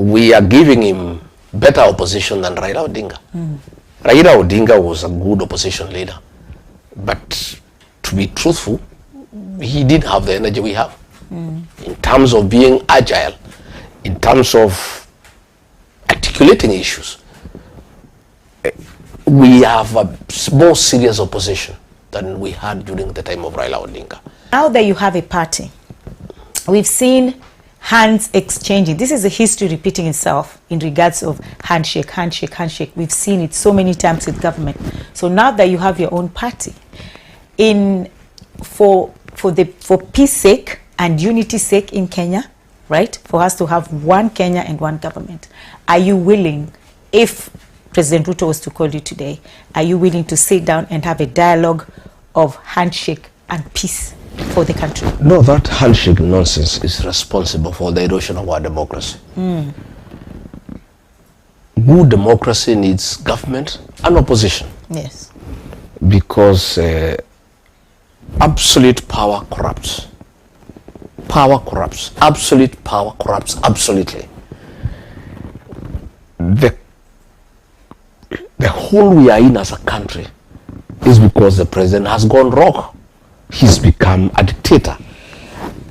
we are giving him better opposition than Raila Odinga. Raila Odinga was a good opposition leader, but to be truthful, he didn't have the energy we have. In terms of being agile, in terms of articulating issues, we have a more serious opposition than we had during the time of Raila Odinga. Now that you have a party, we've seen hands exchanging. This is a history repeating itself in regards of handshake, handshake, handshake. We've seen it so many times with government. So now that you have your own party, for peace sake and unity sake in Kenya, right? For us to have one Kenya and one government, are you willing, if President Ruto was to call you today, are you willing to sit down and have a dialogue of handshake and peace for the country? No, that handshake nonsense is responsible for the erosion of our democracy. Good democracy needs government and opposition. Yes. Because absolute power corrupts. Power corrupts. Absolute power corrupts absolutely. The hole we are in as a country is because the president has gone wrong. He's become a dictator.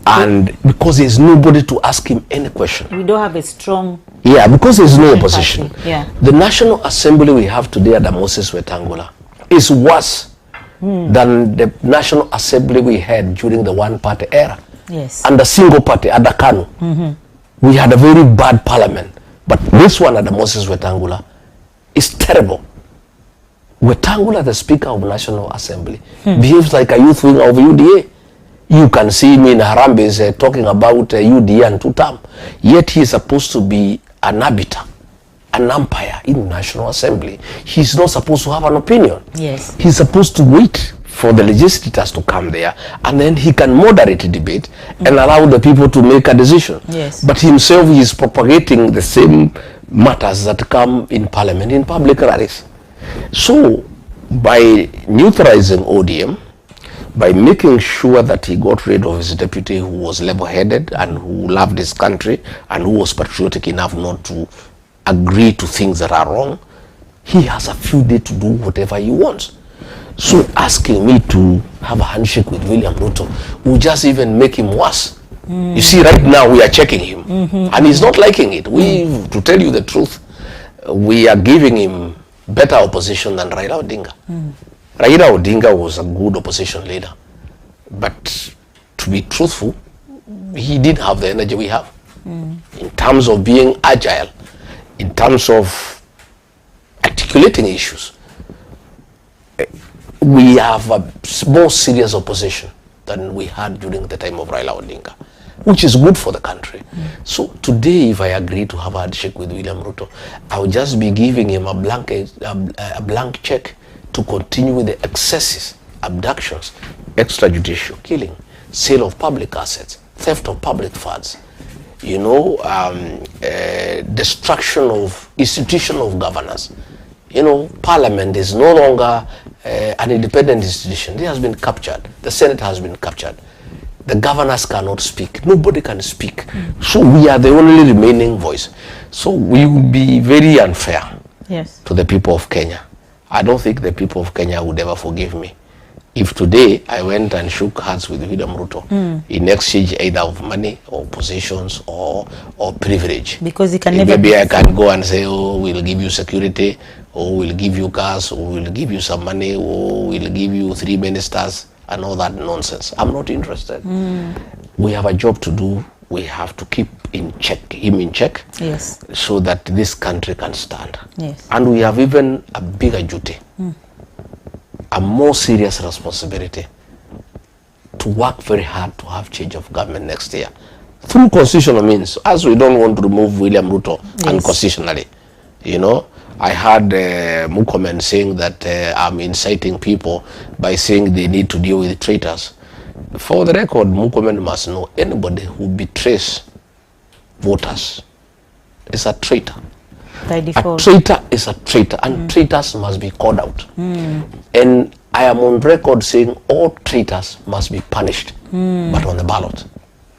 And because there's nobody to ask him any question. We don't have a strong... Yeah, because there's no opposition. Yeah. The National Assembly we have today at the Moses Wetangula is worse than the National Assembly we had during the one-party era. Yes. And the single party at the Kanu. We had a very bad parliament. But this one at the Moses Wetangula is terrible. Wetangula, the Speaker of National Assembly, behaves like a youth wing of UDA. You can see me in Harambee talking about UDA and two-term. Yet he is supposed to be an arbiter, an umpire in National Assembly. He's not supposed to have an opinion. Yes. He's supposed to wait for the legislators to come there, and then he can moderate the debate and allow the people to make a decision. Yes. But himself, he is propagating the same matters that come in parliament in public rallies. So, by neutralizing ODM, by making sure that he got rid of his deputy who was level-headed and who loved his country and who was patriotic enough not to agree to things that are wrong, he has a few days to do whatever he wants. So asking me to have a handshake with William Ruto will just even make him worse. You see, right now we are checking him and he's not liking it. To tell you the truth, we are giving him better opposition than Raila Odinga. Raila Odinga was a good opposition leader, but to be truthful, he didn't have the energy we have. In terms of being agile, in terms of articulating issues, we have a more serious opposition than we had during the time of Raila Odinga, which is good for the country. So today, if I agree to have a handshake with William Ruto, I will just be giving him a blank check to continue with the excesses, abductions, extrajudicial killing, sale of public assets, theft of public funds, destruction of institutional governance. Parliament is no longer an independent institution. It has been captured. The Senate has been captured. The governors cannot speak. Nobody can speak. So we are the only remaining voice. So we will be very unfair to the people of Kenya. I don't think the people of Kenya would ever forgive me if today I went and shook hands with William Ruto in exchange either of money or positions or privilege. Because he can never... Maybe I can go and say, oh, we'll give you security, or we'll give you cars, or we'll give you some money, or we'll give you 3 ministers and all that nonsense. I'm not interested. We have a job to do. We have to keep him in check, yes, so that this country can stand. Yes. And we have even a bigger duty, a more serious responsibility to work very hard to have change of government next year through constitutional means, as we don't want to remove William Ruto unconstitutionally. I heard Mukomen saying that I'm inciting people by saying they need to deal with traitors. For the record, Mukomen must know anybody who betrays voters is a traitor. By default. A traitor is a traitor, and traitors must be called out. And I am on record saying all traitors must be punished, but on the ballot.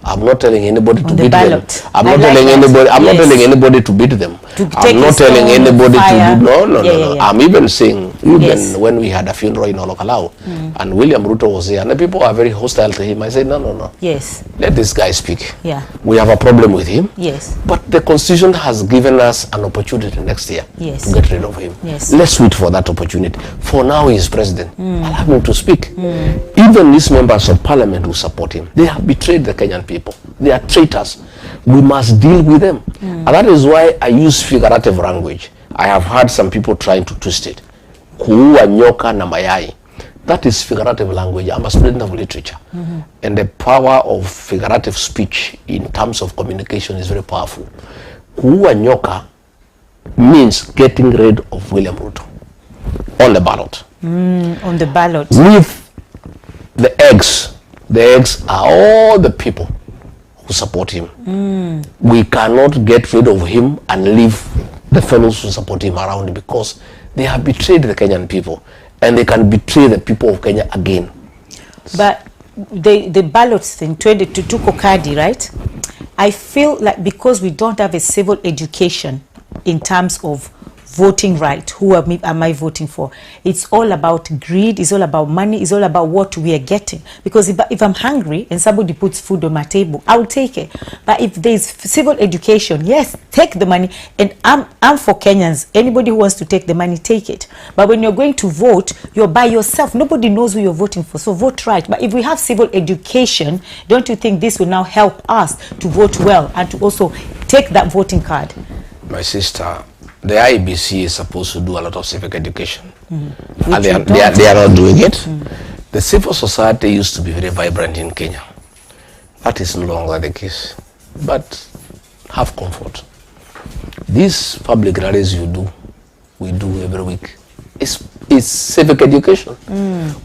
I'm not telling anybody to On the beat ballot. them. I'm I not like telling that. anybody. I'm not Yes. telling anybody to beat them. To I'm take not his telling own anybody fire. to do no. Yeah. I'm even saying, even Yes. when we had a funeral in Olokalau, and William Ruto was there, and the people are very hostile to him. I said, no. Yes. Let this guy speak. Yeah. We have a problem with him. Yes. But the constitution has given us an opportunity next year Yes. to get rid of him. Yes. Let's wait for that opportunity. For now, he is president. Allow him to speak. Even these members of parliament who support him, they have betrayed the Kenyan people. They are traitors. We must deal with them. And that is why I use figurative language. I have heard some people trying to twist it. Kuua nyoka na mayai. That is figurative language. I'm a student of literature. And the power of figurative speech in terms of communication is very powerful. Kuua nyoka means getting rid of William Ruto on the ballot. On the ballot. With the eggs are all the people who support him. We cannot get rid of him and leave the fellows who support him around, because they have betrayed the Kenyan people, and they can betray the people of Kenya again. But the ballots thing, 22 Kokadi, right? I feel like because we don't have a civil education in terms of voting right, who am I voting for? It's all about greed, it's all about money, it's all about what we are getting. Because if I'm hungry and somebody puts food on my table, I'll take it. But if there's civil education, yes, take the money. And I'm for Kenyans. Anybody who wants to take the money, take it. But when you're going to vote, you're by yourself. Nobody knows who you're voting for. So vote right. But if we have civil education, don't you think this will now help us to vote well and to also take that voting card? My sister, the IBC is supposed to do a lot of civic education, and they are not doing it. The civil society used to be very vibrant in Kenya. That is no longer the case. But have comfort. These public rallies we do every week, is civic education.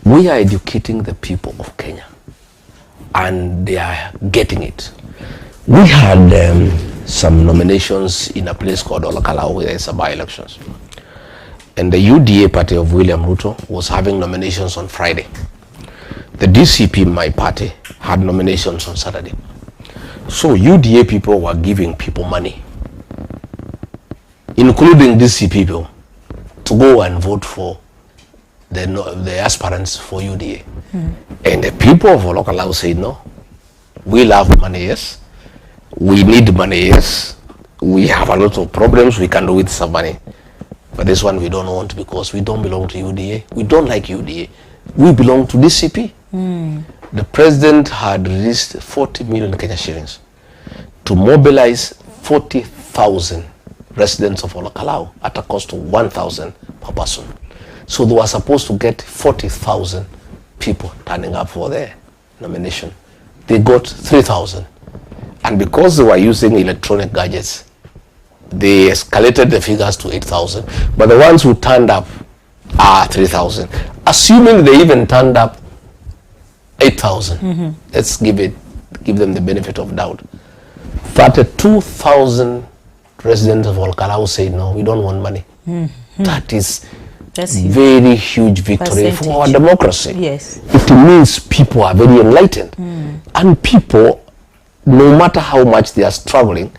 We are educating the people of Kenya, and they are getting it. We had some nominations in a place called Olakalau, where there's a by-elections. And the UDA party of William Ruto was having nominations on Friday. The DCP, my party, had nominations on Saturday. So UDA people were giving people money, including DC people, to go and vote for the aspirants for UDA. And the people of Olakalau said, no, we love money, yes. We need money, yes. We have a lot of problems we can do with some money. But this one we don't want, because we don't belong to UDA. We don't like UDA. We belong to DCP. The president had released 40 million Kenya shillings to mobilize 40,000 residents of Olakalau at a cost of 1,000 per person. So they were supposed to get 40,000 people turning up for their nomination. They got 3,000. And because they were using electronic gadgets, they escalated the figures to 8,000. But the ones who turned up are 3,000. Assuming they even turned up 8,000, let's give them the benefit of doubt. 32,000 residents of Olkalau said, no, we don't want money. That's very huge victory for our democracy. Yes. It means people are very enlightened. And people, no matter how much they are struggling,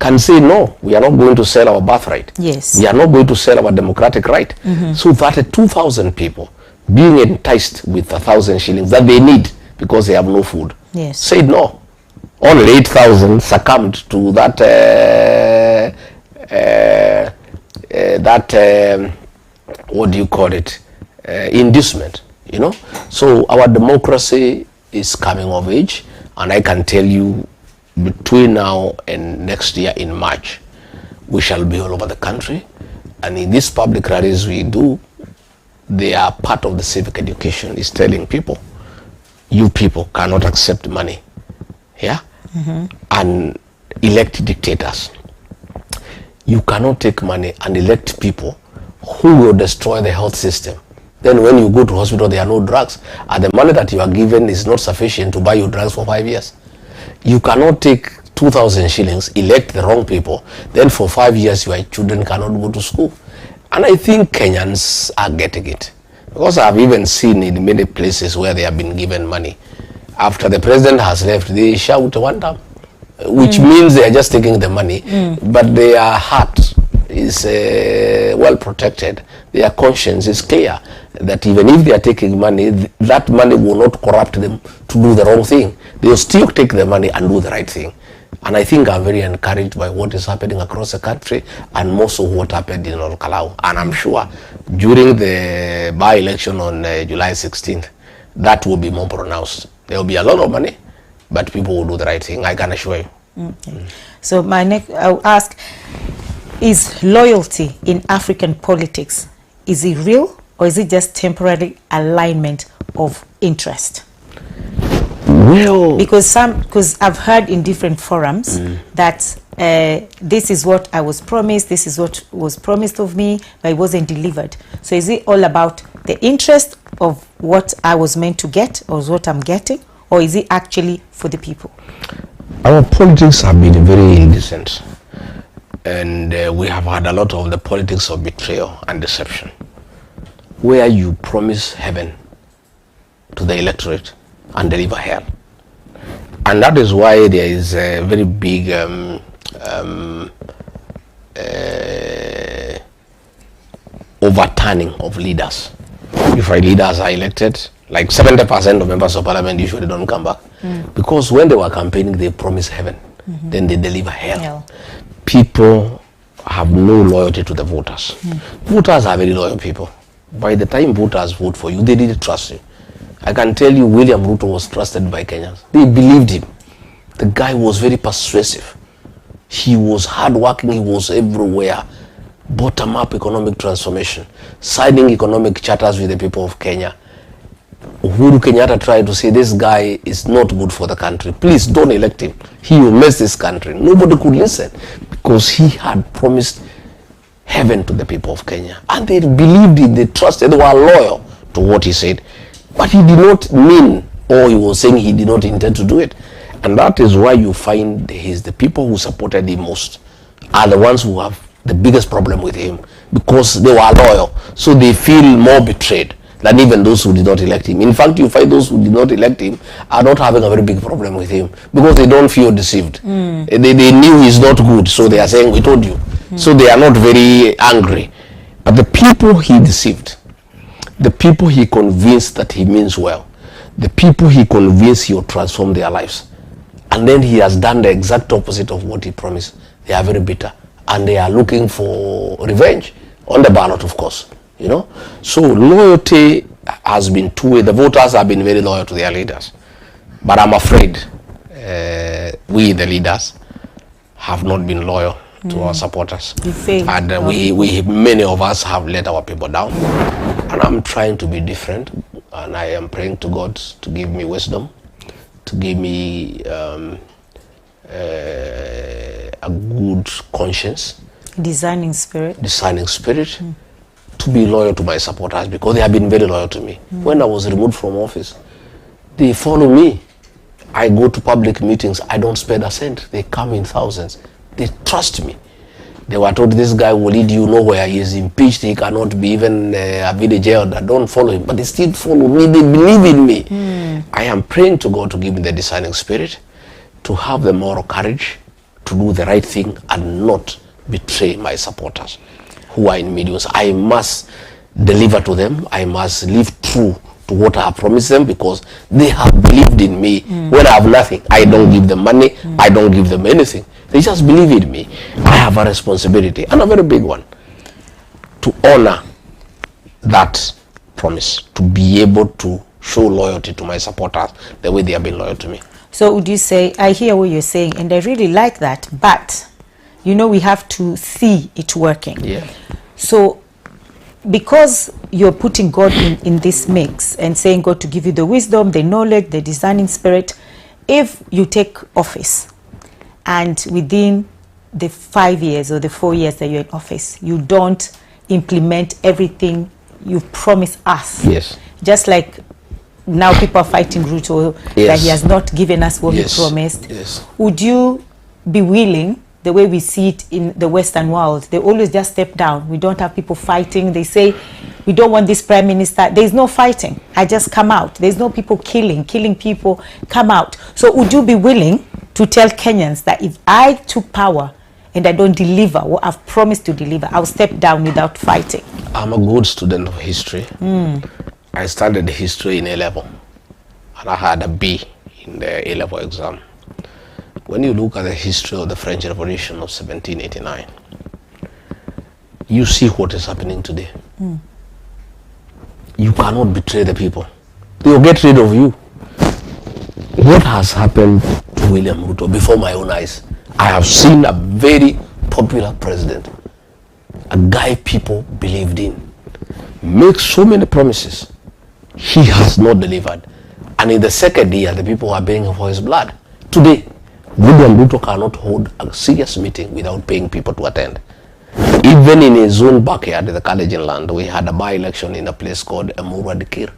can say, no, we are not going to sell our birthright. Yes. We are not going to sell our democratic right. So 32,000 people being enticed with 1,000 shillings that they need because they have no food, yes, said no. Only 8,000 succumbed to that what do you call it, inducement, you know. So our democracy is coming of age, and I can tell you, between now and next year in March, we shall be all over the country. And in these public rallies we do, they are part of the civic education, is telling people, you people cannot accept money, yeah, and elect dictators. You cannot take money and elect people who will destroy the health system. Then when you go to hospital, there are no drugs, and the money that you are given is not sufficient to buy your drugs for 5 years. You cannot take 2,000 shillings, elect the wrong people, then for 5 years your children cannot go to school. And I think Kenyans are getting it, because I've even seen in many places where they have been given money, After the president has left, they shout one time, which means they are just taking the money, but their heart is well protected. Their conscience is clear that even if they are taking money, that money will not corrupt them to do the wrong thing. They will still take the money and do the right thing. And I think I'm very encouraged by what is happening across the country, and more so what happened in Kalau. And I'm sure during the by-election on July 16th, that will be more pronounced. There will be a lot of money, but people will do the right thing, I can assure you. Okay. So my next, I'll ask, is loyalty in African politics, is it real, or is it just temporary alignment of interest? Well, because I've heard in different forums that this is what I was promised, this is what was promised of me, but it wasn't delivered. So is it all about the interest of what I was meant to get, or what I'm getting, or is it actually for the people? Our politics have been very indecent, and we have had a lot of the politics of betrayal and deception, where you promise heaven to the electorate and deliver hell. And that is why there is a very big overturning of leaders. If our leaders are elected, like 70% of members of parliament usually don't come back, because when they were campaigning, they promised heaven, then they deliver hell. People have no loyalty to the voters. Voters are very loyal people. By the time voters vote for you, they didn't trust you. I can tell you, William Ruto was trusted by Kenyans. They believed him. The guy was very persuasive. He was hardworking. He was everywhere. Bottom-up economic transformation, signing economic charters with the people of Kenya. Uhuru Kenyatta tried to say, this guy is not good for the country. Please don't elect him. He will mess this country. Nobody could listen, because he had promised heaven to the people of Kenya. And they believed it. They trusted. They were loyal to what he said. But he did not mean, or he was saying he did not intend to do it. And that is why you find the people who supported him most are the ones who have the biggest problem with him, because they were loyal. So they feel more betrayed than even those who did not elect him. In fact, you find those who did not elect him are not having a very big problem with him, because they don't feel deceived. They knew he's not good, so they are saying, we told you. So they are not very angry. But the people he deceived, the people he convinced that he means well, the people he convinced he will transform their lives, and then he has done the exact opposite of what he promised, they are very bitter, and they are looking for revenge on the ballot, of course. You know, so loyalty has been two-way. The voters have been very loyal to their leaders, but I'm afraid we, the leaders, have not been loyal to our supporters, and we many of us have let our people down. And I'm trying to be different, and I am praying to God to give me wisdom, to give me a good conscience, discerning spirit, to be loyal to my supporters, because they have been very loyal to me. When I was removed from office, they follow me. I go to public meetings, I don't spend a cent. They come in thousands. They trust me. They were told, this guy will lead you nowhere. He is impeached. He cannot be even a village elder. Don't follow him. But they still follow me. They believe in me. I am praying to God to give me the discerning spirit, to have the moral courage, to do the right thing and not betray my supporters who are in millions. I must deliver to them. I must live true to what I have promised them, because they have believed in me. When I have nothing, I don't give them money. I don't give them anything. They just believe in me. I have a responsibility, and a very big one, to honor that promise, to be able to show loyalty to my supporters the way they have been loyal to me. So would you say, I hear what you're saying, and I really like that, but you know, we have to see it working. Yeah. So because you're putting God in this mix and saying God to give you the wisdom, the knowledge, the discerning spirit, if you take office and within the 5 years or the 4 years that you're in office, you don't implement everything you've promised us. Yes. Just like now people are fighting Ruto, that he has not given us what he promised. Yes. Would you be willing, the way we see it in the Western world. They always just step down. We don't have people fighting. They say, we don't want this prime minister. There's no fighting. I just come out. There's no people killing people, come out. So would you be willing to tell Kenyans that if I took power and I don't deliver what I've promised to deliver, I'll step down without fighting? I'm a good student of history. I studied history in A-level, and I had a B in the A-level exam. When you look at the history of the French Revolution of 1789, you see what is happening today. You cannot betray the people. They will get rid of you. What has happened to William Ruto before my own eyes? I have seen a very popular president, a guy people believed in, make so many promises. He has not delivered. And in the second year, the people are begging for his blood. Today, William Ruto cannot hold a serious meeting without paying people to attend. Even in his own backyard, the Kalenjin land, we had a by-election in a place called Emurua Dikir.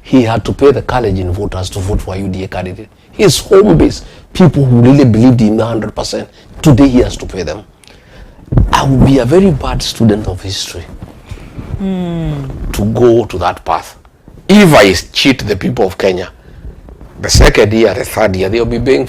He had to pay the Kalenjin voters to vote for a UDA candidate. His home base, people who really believed in 100%, today he has to pay them. I would be a very bad student of history to go to that path. If I cheat the people of Kenya, the second year, the third year, they'll be begging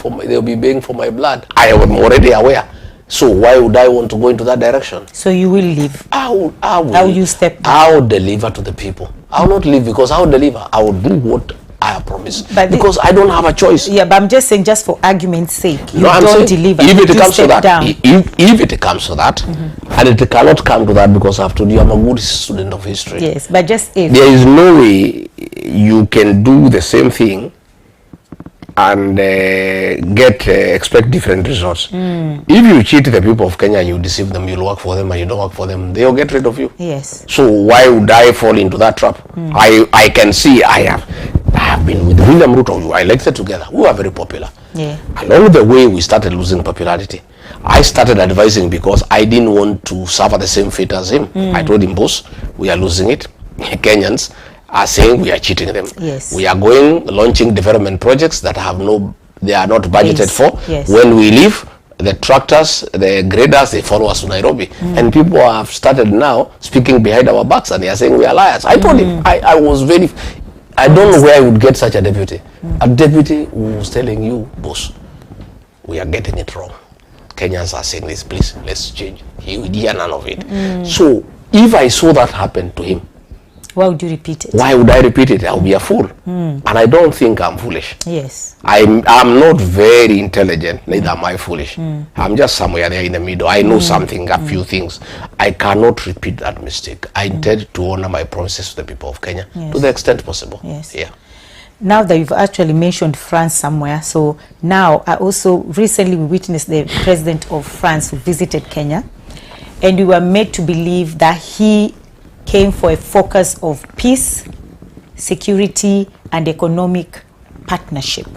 for my blood. I am already aware. So why would I want to go into that direction? So you will leave? I will. How will you step down? I will deliver to the people. I will not leave because I will deliver. I will do what I have promised. But because I don't have a choice. Yeah, but I'm just saying, just for argument's sake, you I'm don't saying, deliver. If it comes to that, down. if it comes to that, and it cannot come to that because I've told you I'm a good student of history. Yes, but just if. There is no way you can do the same thing and expect different results. If you cheat the people of Kenya and you deceive them, you'll work for them, and you don't work for them, they'll get rid of you. Yes. So why would I fall into that trap? I can see I have been with William Ruto. We were elected together. We were very popular. Yeah. Along the way, we started losing popularity. I started advising because I didn't want to suffer the same fate as him. I told him, boss, we are losing it. Kenyans are saying we are cheating them. Yes. We are launching development projects that they are not budgeted for. Yes. When we leave, the tractors, the graders, they follow us to Nairobi. And people have started now speaking behind our backs and they are saying we are liars. I told him, I don't know where I would get such a deputy. A deputy who was telling you, boss, we are getting it wrong. Kenyans are saying this, please, let's change. He would hear none of it. So if I saw that happen to him, why would you repeat it? Why would I repeat it? I would be a fool. And I don't think I'm foolish. Yes. I'm not very intelligent, neither am I foolish. I'm just somewhere there in the middle. I know something, a few things. I cannot repeat that mistake. I intend to honor my promises to the people of Kenya to the extent possible. Yes. Yeah. Now that you've actually mentioned France somewhere, so now I also recently we witnessed the president of France who visited Kenya, and we were made to believe that he came for a focus of peace, security, and economic partnership.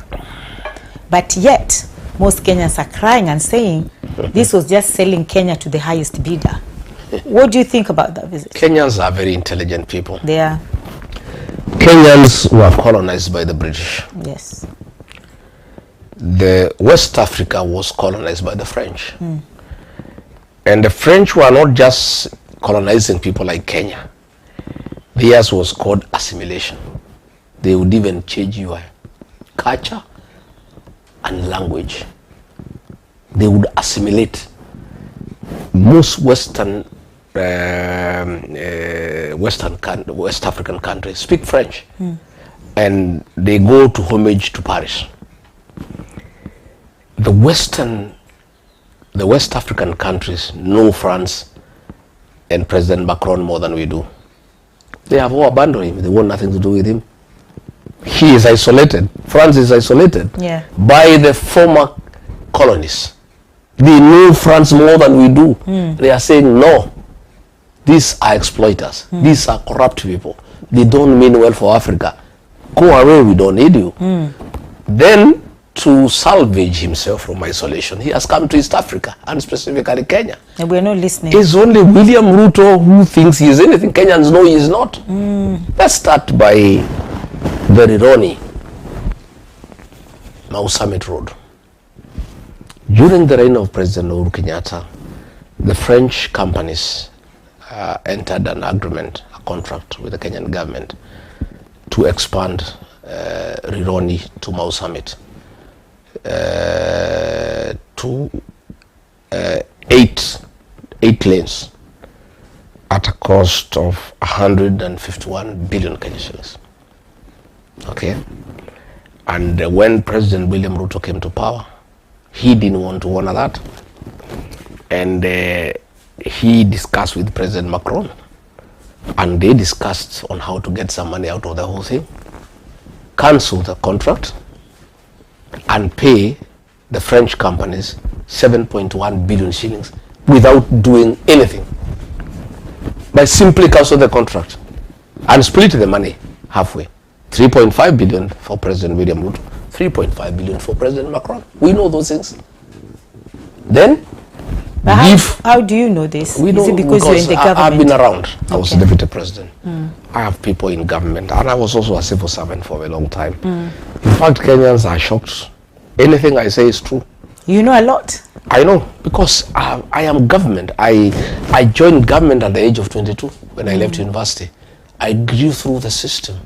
But yet, most Kenyans are crying and saying this was just selling Kenya to the highest bidder. What do you think about that visit? Kenyans are very intelligent people. They are. Kenyans were colonized by the British. Yes. The West Africa was colonized by the French. And the French were not just colonizing people like Kenya. Theirs was called assimilation. They would even change your culture and language. They would assimilate. Most West African countries speak French, and they go to homage to Paris. The West African countries know France and President Macron more than we do. They have all abandoned him. They want nothing to do with him. He is isolated. France is isolated by the former colonies. They know France more than we do. They are saying, no, these are exploiters. These are corrupt people. They don't mean well for Africa. Go away, we don't need you. Then, to salvage himself from isolation, he has come to East Africa, and specifically Kenya. And we're not listening. It's only William Ruto who thinks he is anything. Kenyans know he is not. Let's start by the Rironi Mau Summit Road. During the reign of President Uhuru Kenyatta, the French companies entered an agreement, a contract with the Kenyan government to expand Rironi to Mau Summit to 8 lanes at a cost of 151 billion Kenyan shillings. Okay, and when President William Ruto came to power, he didn't want to honor that, and he discussed with President Macron, and they discussed on how to get some money out of the whole thing, cancel the contract, and pay the French companies 7.1 billion shillings without doing anything, by simply cancel the contract and split the money halfway. 3.5 billion for President William Ruto, 3.5 billion for President Macron. We know those things. Then, how do you know this? We know Is it because you're in the government? I've been around. I was deputy president. I have people in government, and I was also a civil servant for a long time. In fact, Kenyans are shocked. Anything I say is true. You know a lot. I know, because I am government. I joined government at the age of 22 when I left university. I grew through the system.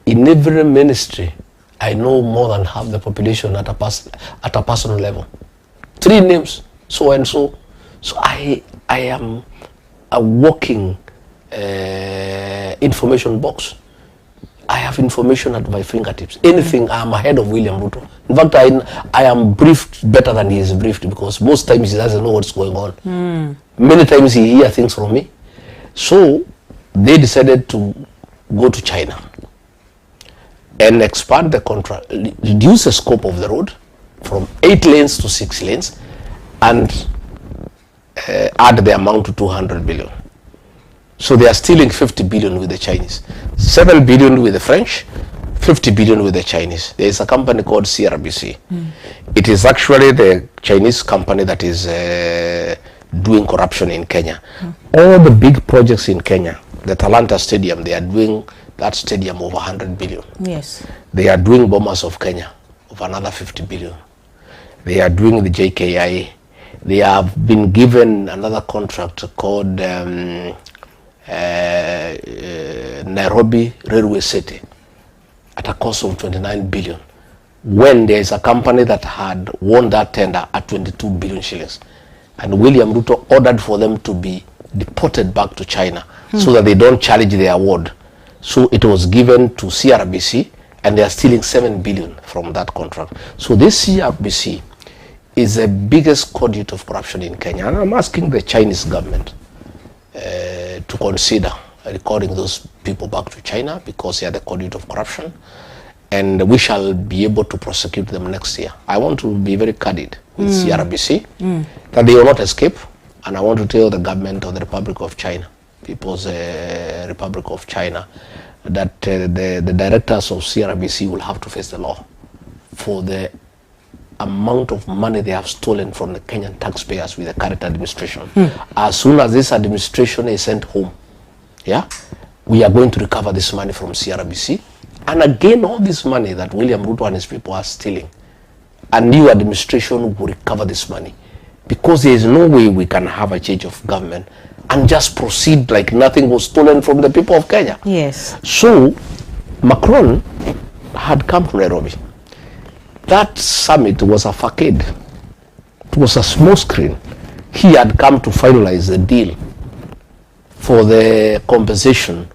In every ministry, I know more than half the population at a personal level. 3 names, so and so. So I am a walking information box. I have information at my fingertips. Anything, I am ahead of William Ruto. In fact, I am briefed better than he is briefed, because most times he doesn't know what's going on. Many times he hears things from me. So they decided to go to China and expand the contract, reduce the scope of the road from 8 lanes to 6 lanes, and add the amount to 200 billion. So they are stealing 50 billion with the Chinese, 7 billion with the French, 50 billion with the Chinese. There is a company called CRBC. It is actually the Chinese company that is doing corruption in Kenya. All the big projects in Kenya, the Talanta Stadium, they are doing that stadium over 100 billion. Yes. They are doing Bomas of Kenya of another 50 billion. They are doing the JKIA. They have been given another contract called Nairobi Railway City at a cost of 29 billion, when there is a company that had won that tender at 22 billion shillings. And William Ruto ordered for them to be deported back to China so that they don't challenge the award. So it was given to CRBC, and they are stealing 7 billion from that contract. So this CRBC is the biggest conduit of corruption in Kenya. And I'm asking the Chinese government to consider recording those people back to China, because they are the conduit of corruption, and we shall be able to prosecute them next year. I want to be very candid with CRBC that they will not escape, and I want to tell the government of the Republic of China, People's Republic of China, that the directors of CRBC will have to face the law for the amount of money they have stolen from the Kenyan taxpayers with the current administration. As soon as this administration is sent home, we are going to recover this money from CRBC. And again, all this money that William Ruto and his people are stealing, a new administration will recover this money, because there is no way we can have a change of government and just proceed like nothing was stolen from the people of Kenya. Yes. So Macron had come to Nairobi. That summit was a facade. It was a small screen. He had come to finalize the deal for the compensation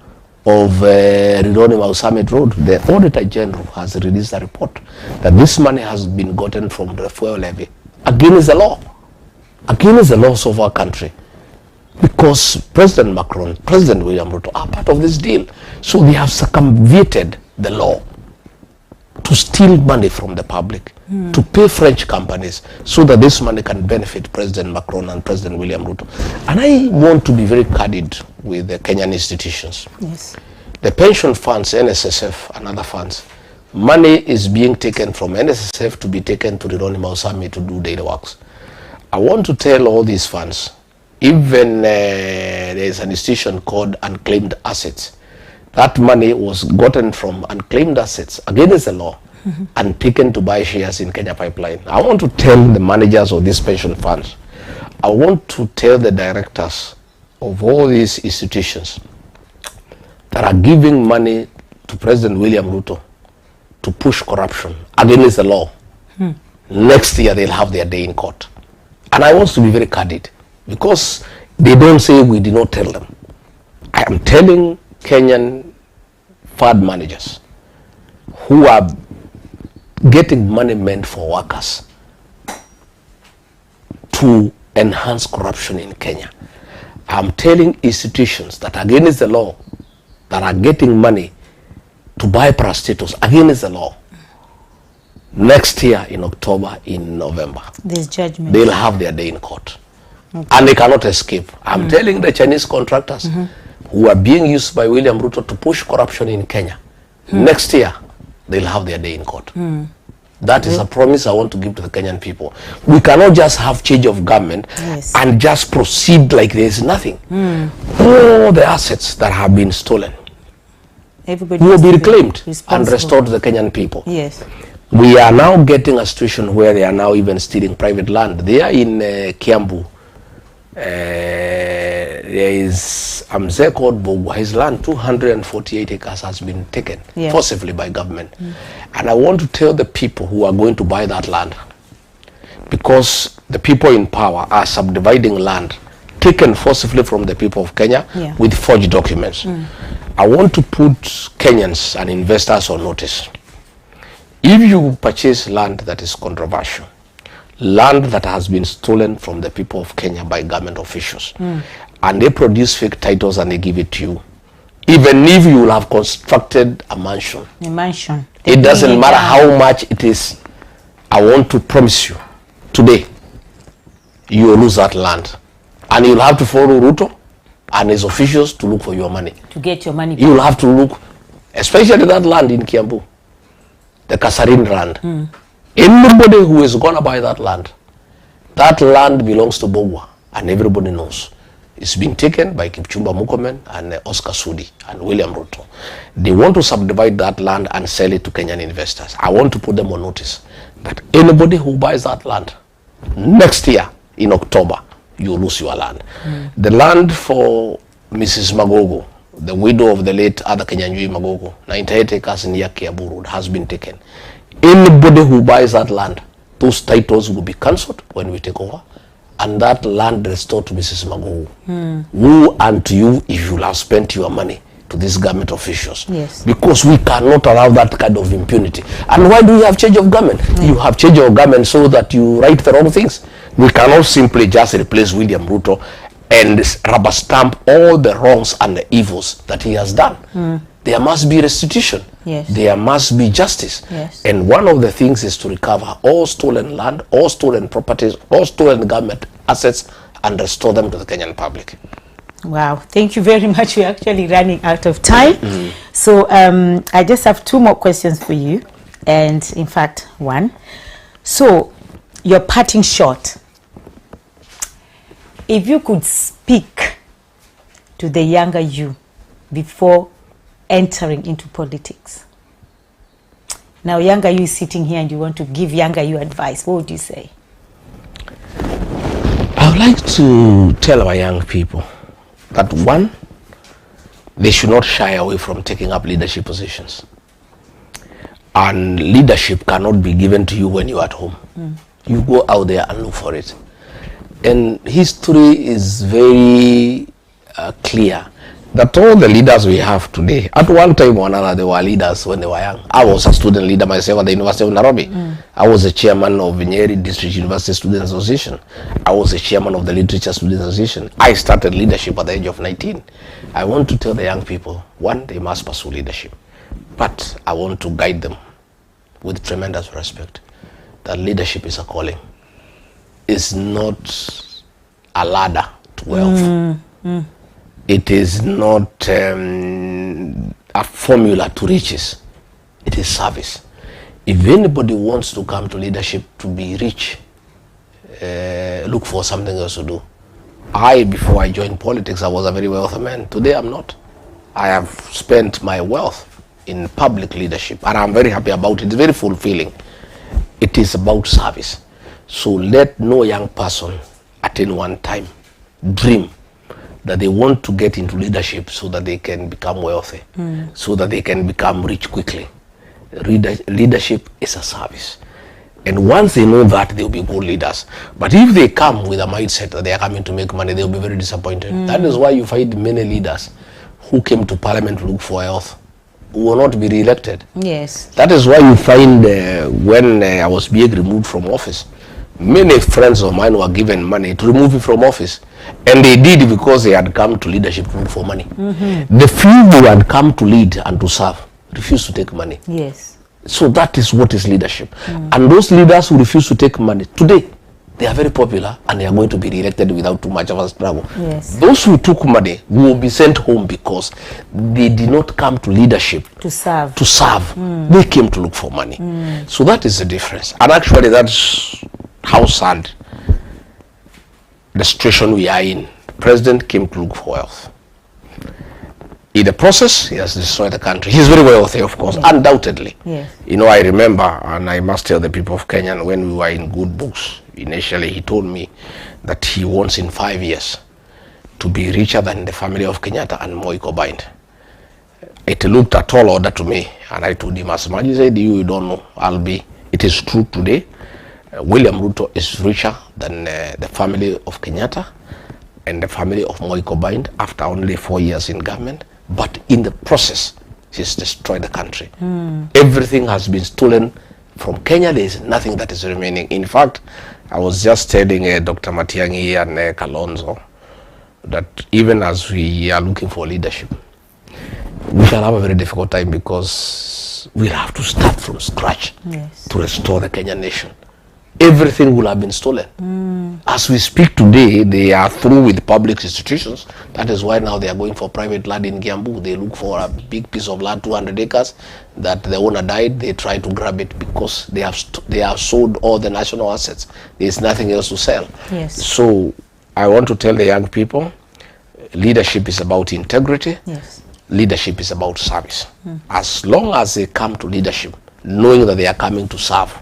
of Rironi Mau Summit Road. The Auditor General has released a report that this money has been gotten from the fuel levy against the law, against the laws of our country, because President Macron, President William Ruto are part of this deal. So they have circumvented the law to steal money from the public, to pay French companies, so that this money can benefit President Macron and President William Ruto. And I want to be very candid with the Kenyan institutions. Yes. The pension funds, NSSF and other funds, money is being taken from NSSF to be taken to Rironi Mau Summit to do daily works. I want to tell all these funds, even there is an institution called unclaimed assets. That money was gotten from unclaimed assets against the law and taken to buy shares in Kenya Pipeline. I want to tell the managers of these pension funds, I want to tell the directors of all these institutions that are giving money to President William Ruto to push corruption against the law. Next year they'll have their day in court. And I want to be very candid, because they don't say we did not tell them. I am telling Kenyan fund managers who are getting money meant for workers to enhance corruption in Kenya. I'm telling institutions that are against the law, that are getting money to buy prostitutes against the law, next year in October, in November, this judgment, they'll have their day in court. And they cannot escape. I'm telling the Chinese contractors who are being used by William Ruto to push corruption in Kenya, next year they'll have their day in court. That is a promise I want to give to the Kenyan people. We cannot just have change of government and just proceed like there is nothing. All the assets that have been stolen will be reclaimed and restored to the Kenyan people. Yes. We are now getting a situation where they are now even stealing private land. They are in Kiambu. There is a mzee called Bogwa. His land, 248 acres, has been taken forcibly by government. And I want to tell the people who are going to buy that land, because the people in power are subdividing land taken forcibly from the people of Kenya with forged documents. I want to put Kenyans and investors on notice. If you purchase land that is controversial, land that has been stolen from the people of Kenya by government officials, and they produce fake titles and they give it to you, even if you will have constructed a mansion, it doesn't matter how much it is, I want to promise you, today, you will lose that land. And you'll have to follow Ruto and his officials to look for your money. To get your money back. You'll have to look, especially that land in Kiambu, the Kasarin land. Anybody who is going to buy that land belongs to Bogwa, and everybody knows. It's been taken by Kipchumba Murkomen and Oscar Sudi and William Ruto. They want to subdivide that land and sell it to Kenyan investors. I want to put them on notice that anybody who buys that land next year in October, you lose your land. The land for Mrs. Magogo, the widow of the late Ada Kenyanjui Magogo, 98 acres near Kiambu Road, has been taken. Anybody who buys that land, those titles will be cancelled when we take over, and that land restored to Mrs. Magogo. Woe unto you if you have spent your money to these government officials. Because we cannot allow that kind of impunity. And why do you have change of government? You have change of government so that you right the wrong things. We cannot simply just replace William Ruto and rubber stamp all the wrongs and the evils that he has done. There must be restitution. There must be justice. And one of the things is to recover all stolen land, all stolen properties, all stolen government assets, and restore them to the Kenyan public. Wow, thank you very much. We're actually running out of time. So I just have two more questions for you, and in fact one. So your parting shot, if you could speak to the younger you before entering into politics. Now younger you is sitting here and you want to give younger you advice, what would you say? I would like to tell our young people that one, they should not shy away from taking up leadership positions. And leadership cannot be given to you when you're at home. You go out there and look for it. And history is very clear that all the leaders we have today, at one time or another, they were leaders when they were young. I was a student leader myself at the University of Nairobi. I was a chairman of Nyeri District University Students Association. I was a chairman of the Literature Students Association. I started leadership at the age of 19. I want to tell the young people, one, they must pursue leadership. But I want to guide them with tremendous respect that leadership is a calling. It's not a ladder to wealth. It is not a formula to riches. It is service. If anybody wants to come to leadership to be rich, look for something else to do. Before I joined politics, I was a very wealthy man. Today I'm not. I have spent my wealth in public leadership, and I'm very happy about it. It's very fulfilling. It is about service. So let no young person at any one time dream that they want to get into leadership so that they can become wealthy, so that they can become rich quickly. Leadership is a service. And once they know that, they'll be good leaders. But if they come with a mindset that they are coming to make money, they'll be very disappointed. That is why you find many leaders who came to parliament to look for wealth who will not be re-elected. Yes. That is why you find when I was being removed from office, many friends of mine were given money to remove me from office. And they did because they had come to leadership to look for money. The few who had come to lead and to serve refused to take money. Yes. So that is what is leadership. And those leaders who refuse to take money, today, they are very popular and they are going to be re-elected without too much of a struggle. Yes. Those who took money will be sent home because they did not come to leadership To serve. They came to look for money. So that is the difference. And actually that's how sad the situation we are in. The president came to look for wealth. In the process, he has destroyed the country. He's very wealthy, of course, undoubtedly. Yes. You know, I remember, and I must tell the people of Kenya, when we were in good books, initially he told me that he wants in 5 years to be richer than the family of Kenyatta and Moi combined. It looked a tall order to me, and I told him as much. He said, you don't know, it is true today. William Ruto is richer than the family of Kenyatta and the family of Moi combined after only 4 years in government. But in the process, he's destroyed the country. Everything has been stolen from Kenya. There is nothing that is remaining. In fact, I was just telling Dr. Matiang'i and Kalonzo that even as we are looking for leadership, we shall have a very difficult time because we'll have to start from scratch to restore the Kenyan nation. Everything will have been stolen. As we speak today, they are through with public institutions. That is why now they are going for private land in Kiambu. They look for a big piece of land, 200 acres, that the owner died. They try to grab it because they have sold all the national assets. There is nothing else to sell. Yes. So I want to tell the young people, leadership is about integrity. Yes. Leadership is about service. As long as they come to leadership, knowing that they are coming to serve,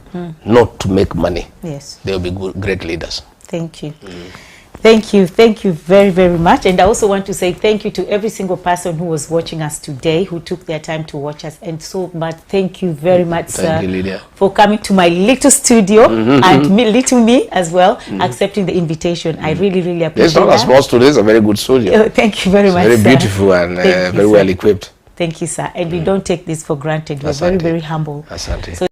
not to make money, Yes. they will be great leaders. Thank you. Thank you very, very much. And I also want to say thank you to every single person who was watching us today, who took their time to watch us. And so much, thank you very much, Thank you, Lydia, for coming to my little studio and little me as well, accepting the invitation. I really, really appreciate It's not that. a small studio, it's a very good studio. Thank you very much, Very sir. beautiful and Thank you, very sir. well equipped. Thank you, sir. And we don't take this for granted. We're very, Asante. very humble. Asante. So